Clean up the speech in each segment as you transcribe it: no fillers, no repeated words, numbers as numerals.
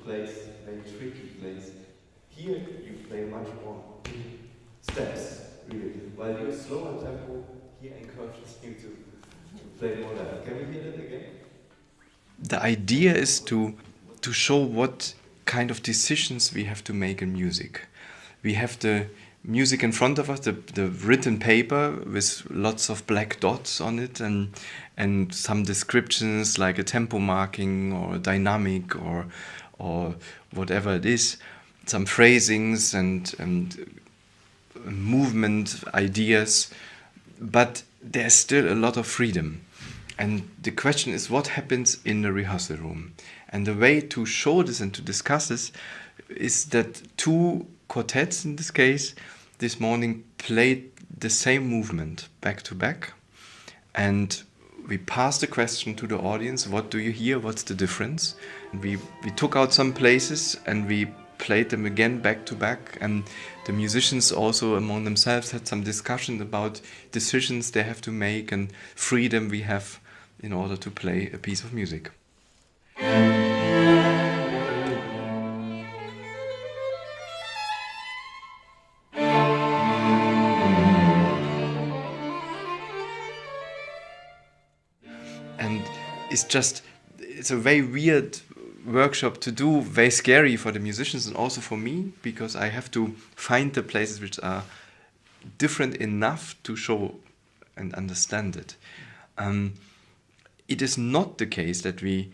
plays very tricky plays. Here you play much more in steps, really. While you're slower tempo, here encourages you to play more like. Can we hear that again? The idea is to show what kind of decisions we have to make in music. We have the music in front of us, the written paper with lots of black dots on it and some descriptions like a tempo marking or a dynamic or whatever it is, some phrasings and movement ideas, but there's still a lot of freedom. And the question is what happens in the rehearsal room. And the way to show this and to discuss this is that two quartets in this case this morning played the same movement back to back, and we passed the question to the audience, what do you hear, what's the difference? And we took out some places and we played them again back to back, and the musicians also among themselves had some discussion about decisions they have to make and freedom we have in order to play a piece of music. And it's a very weird workshop to do, very scary for the musicians and also for me, because I have to find the places which are different enough to show and understand it. It is not the case that we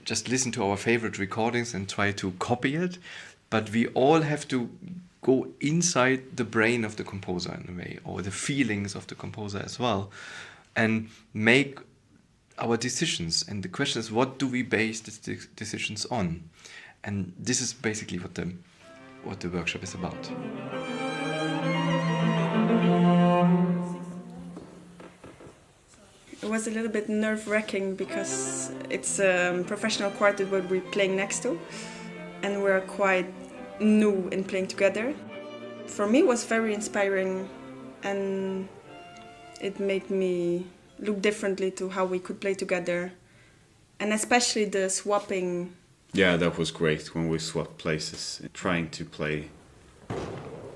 just listen to our favorite recordings and try to copy it, but we all have to go inside the brain of the composer in a way, or the feelings of the composer as well, and make our decisions. And the question is, what do we base these decisions on? And this is basically what the workshop is about. It was a little bit nerve-wracking because it's a professional quartet what we're playing next to, and we're quite new in playing together. For me it was very inspiring, and it made me look differently to how we could play together, and especially the swapping. Yeah, that was great when we swapped places, trying to play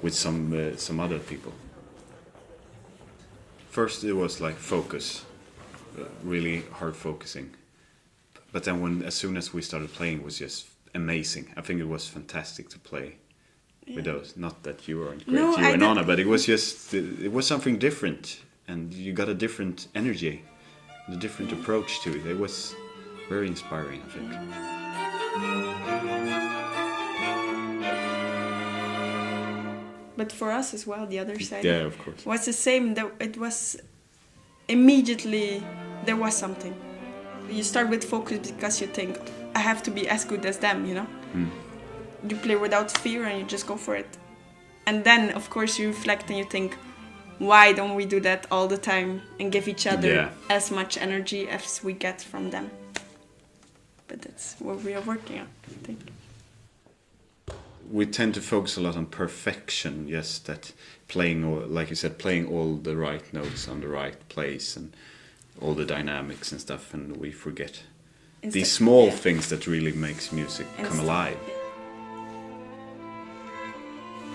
with some other people. First it was like focus, really hard focusing, but then as soon as we started playing it was just amazing. I think it was fantastic to play with those. Not that you weren't great, you and Anna, but it was something different. And you got a different energy, a different approach to it. It was very inspiring, I think. But for us as well, the other side. Yeah, of course. Was the same. It was immediately there was something. You start with focus because you think I have to be as good as them, you know. You play without fear and you just go for it. And then, of course, you reflect and you think, why don't we do that all the time and give each other as much energy as we get from them? But that's what we are working on, I think. We tend to focus a lot on perfection, yes, that playing, or like you said, playing all the right notes on the right place and all the dynamics and stuff, and we forget these small things that really makes music come alive.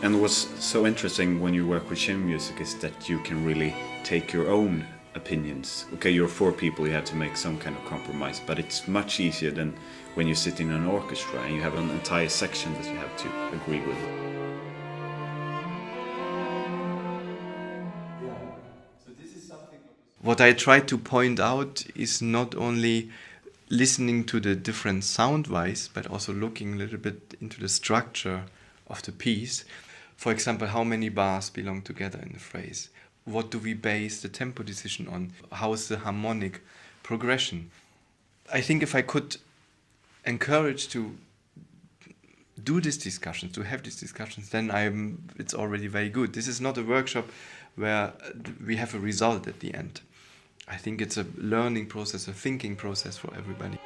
And what's so interesting when you work with chamber music is that you can really take your own opinions. Okay, you're 4 people, you have to make some kind of compromise, but it's much easier than when you sit in an orchestra and you have an entire section that you have to agree with. What I try to point out is not only listening to the different sound-wise, but also looking a little bit into the structure of the piece. For example, how many bars belong together in the phrase? What do we base the tempo decision on? How is the harmonic progression? I think if I could encourage to do these discussions, to have these discussions, then it's already very good. This is not a workshop where we have a result at the end. I think it's a learning process, a thinking process for everybody.